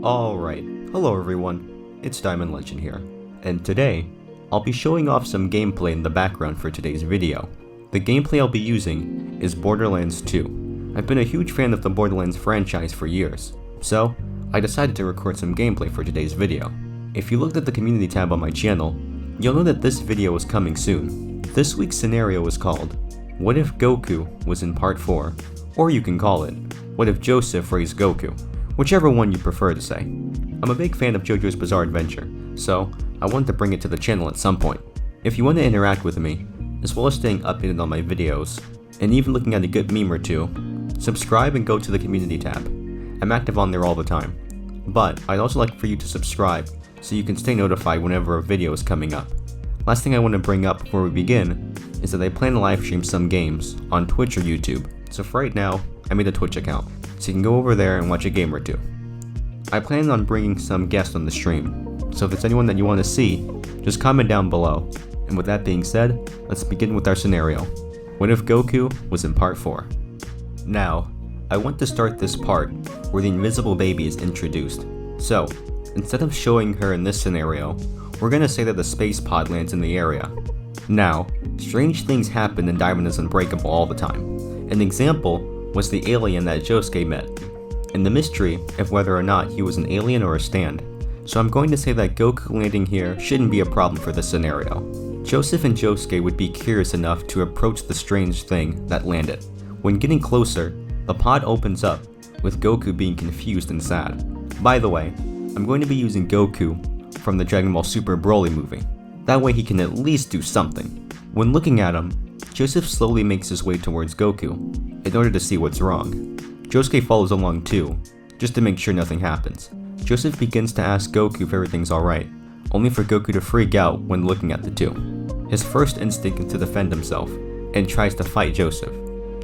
Alright, hello everyone, it's Diamond Legend here, and today, I'll be showing off some gameplay in the background for today's video. The gameplay I'll be using is Borderlands 2. I've been a huge fan of the Borderlands franchise for years, so I decided to record some gameplay for today's video. If you looked at the community tab on my channel, you'll know that this video is coming soon. This week's scenario is called, What If Goku was in Part 4, or you can call it, What If Joseph Raised Goku? Whichever one you prefer to say. I'm a big fan of JoJo's Bizarre Adventure, so I wanted to bring it to the channel at some point. If you want to interact with me, as well as staying updated on my videos, and even looking at a good meme or two, subscribe and go to the community tab. I'm active on there all the time. But I'd also like for you to subscribe so you can stay notified whenever a video is coming up. Last thing I want to bring up before we begin is that I plan to live stream some games on Twitch or YouTube, so for right now, I made a Twitch account, so you can go over there and watch a game or two. I plan on bringing some guests on the stream, so if there's anyone that you want to see, just comment down below. And with that being said, let's begin with our scenario. What if Goku was in Part 4? Now, I want to start this part where the invisible baby is introduced. So, instead of showing her in this scenario, we're gonna say that the space pod lands in the area. Now, strange things happen in Diamond is Unbreakable all the time. An example was the alien that Josuke met, and the mystery of whether or not he was an alien or a stand. So I'm going to say that Goku landing here shouldn't be a problem for this scenario. Joseph and Josuke would be curious enough to approach the strange thing that landed. When getting closer, the pod opens up, with Goku being confused and sad. By the way, I'm going to be using Goku from the Dragon Ball Super Broly movie. That way he can at least do something. When looking at him, Joseph slowly makes his way towards Goku, in order to see what's wrong. Josuke follows along too, just to make sure nothing happens. Joseph begins to ask Goku if everything's alright, only for Goku to freak out when looking at the two. His first instinct is to defend himself, and tries to fight Joseph.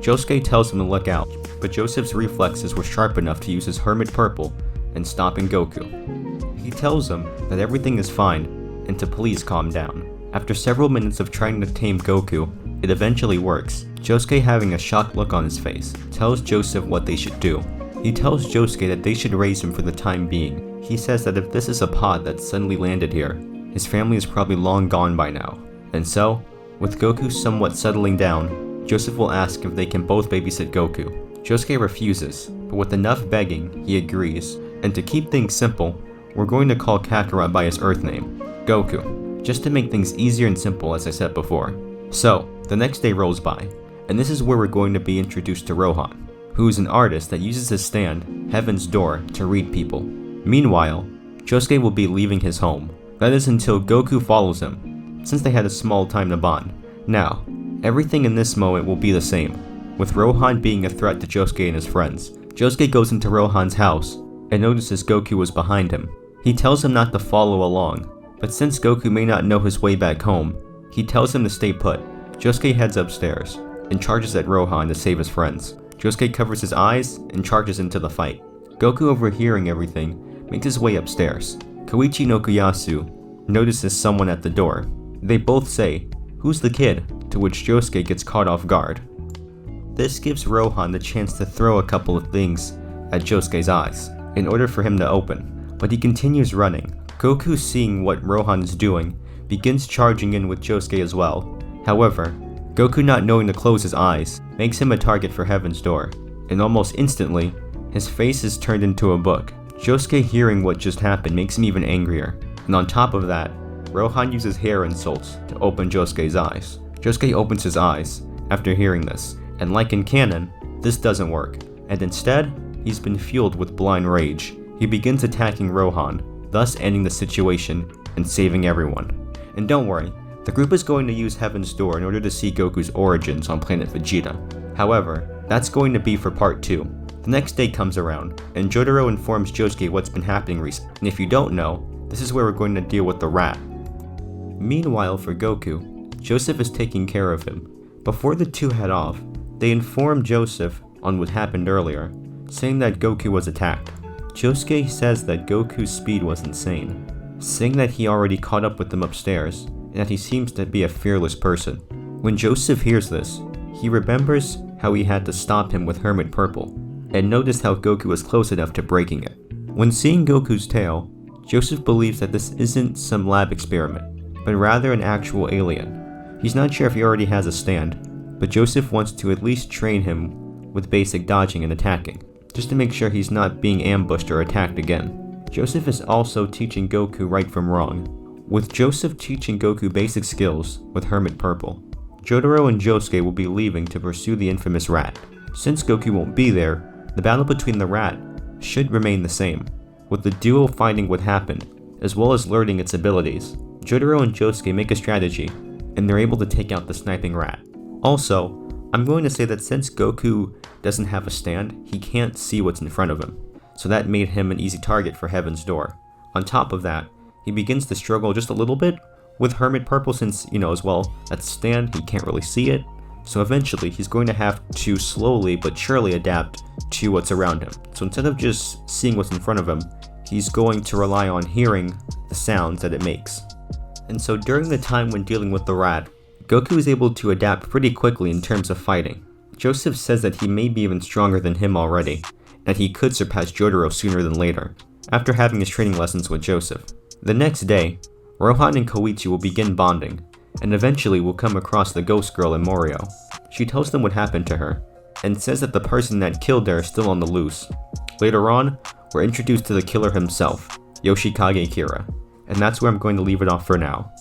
Josuke tells him to look out, but Joseph's reflexes were sharp enough to use his Hermit Purple and stopping Goku. He tells him that everything is fine, and to please calm down. After several minutes of trying to tame Goku, it eventually works. Josuke, having a shocked look on his face, tells Joseph what they should do. He tells Josuke that they should raise him for the time being. He says that if this is a pod that suddenly landed here, his family is probably long gone by now. And so, with Goku somewhat settling down, Joseph will ask if they can both babysit Goku. Josuke refuses, but with enough begging, he agrees. And to keep things simple, we're going to call Kakarot by his Earth name, Goku, just to make things easier and simple as I said before. So, the next day rolls by, and this is where we're going to be introduced to Rohan, who is an artist that uses his stand, Heaven's Door, to read people. Meanwhile, Josuke will be leaving his home. That is until Goku follows him, since they had a small time to bond. Now, everything in this moment will be the same, with Rohan being a threat to Josuke and his friends. Josuke goes into Rohan's house, and notices Goku was behind him. He tells him not to follow along, but since Goku may not know his way back home, he tells him to stay put. Josuke heads upstairs, and charges at Rohan to save his friends. Josuke covers his eyes, and charges into the fight. Goku, overhearing everything, makes his way upstairs. Koichi no Kuyasu notices someone at the door. They both say, "Who's the kid?" To which Josuke gets caught off guard. This gives Rohan the chance to throw a couple of things at Josuke's eyes, in order for him to open, but he continues running. Goku, seeing what Rohan is doing, begins charging in with Josuke as well. However, Goku, not knowing to close his eyes, makes him a target for Heaven's Door, and almost instantly, his face is turned into a book. Josuke, hearing what just happened, makes him even angrier, and on top of that, Rohan uses hair insults to open Josuke's eyes. Josuke opens his eyes after hearing this, and like in canon, this doesn't work, and instead, he's been fueled with blind rage. He begins attacking Rohan, thus ending the situation and saving everyone. And don't worry, the group is going to use Heaven's Door in order to see Goku's origins on planet Vegeta. However, that's going to be for part 2. The next day comes around, and Jotaro informs Josuke what's been happening recently. And if you don't know, this is where we're going to deal with the rat. Meanwhile, for Goku, Joseph is taking care of him. Before the two head off, they inform Joseph on what happened earlier, saying that Goku was attacked. Josuke says that Goku's speed was insane, saying that he already caught up with them upstairs, and that he seems to be a fearless person. When Joseph hears this, he remembers how he had to stop him with Hermit Purple, and noticed how Goku was close enough to breaking it. When seeing Goku's tail, Joseph believes that this isn't some lab experiment, but rather an actual alien. He's not sure if he already has a stand, but Joseph wants to at least train him with basic dodging and attacking, just to make sure he's not being ambushed or attacked again. Joseph is also teaching Goku right from wrong, with Joseph teaching Goku basic skills with Hermit Purple. Jotaro and Josuke will be leaving to pursue the infamous rat. Since Goku won't be there, the battle between the rat should remain the same, with the duo finding what happened, as well as learning its abilities. Jotaro and Josuke make a strategy, and they're able to take out the sniping rat. Also, I'm going to say that since Goku doesn't have a stand, he can't see what's in front of him, so that made him an easy target for Heaven's Door. On top of that, he begins to struggle just a little bit with Hermit Purple since, as well, that's stand, he can't really see it, so eventually he's going to have to slowly but surely adapt to what's around him. So instead of just seeing what's in front of him, he's going to rely on hearing the sounds that it makes. And so during the time when dealing with the rat, Goku is able to adapt pretty quickly in terms of fighting. Joseph says that he may be even stronger than him already, and he could surpass Jotaro sooner than later, after having his training lessons with Joseph. The next day, Rohan and Koichi will begin bonding, and eventually will come across the ghost girl in Morio. She tells them what happened to her, and says that the person that killed her is still on the loose. Later on, we're introduced to the killer himself, Yoshikage Kira, and that's where I'm going to leave it off for now.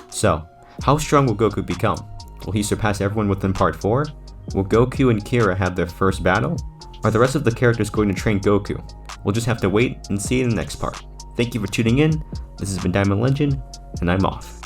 So, how strong will Goku become? Will he surpass everyone within Part 4? Will Goku and Kira have their first battle? Are the rest of the characters going to train Goku? We'll just have to wait and see in the next part. Thank you for tuning in. This has been Diamond Legend, and I'm off.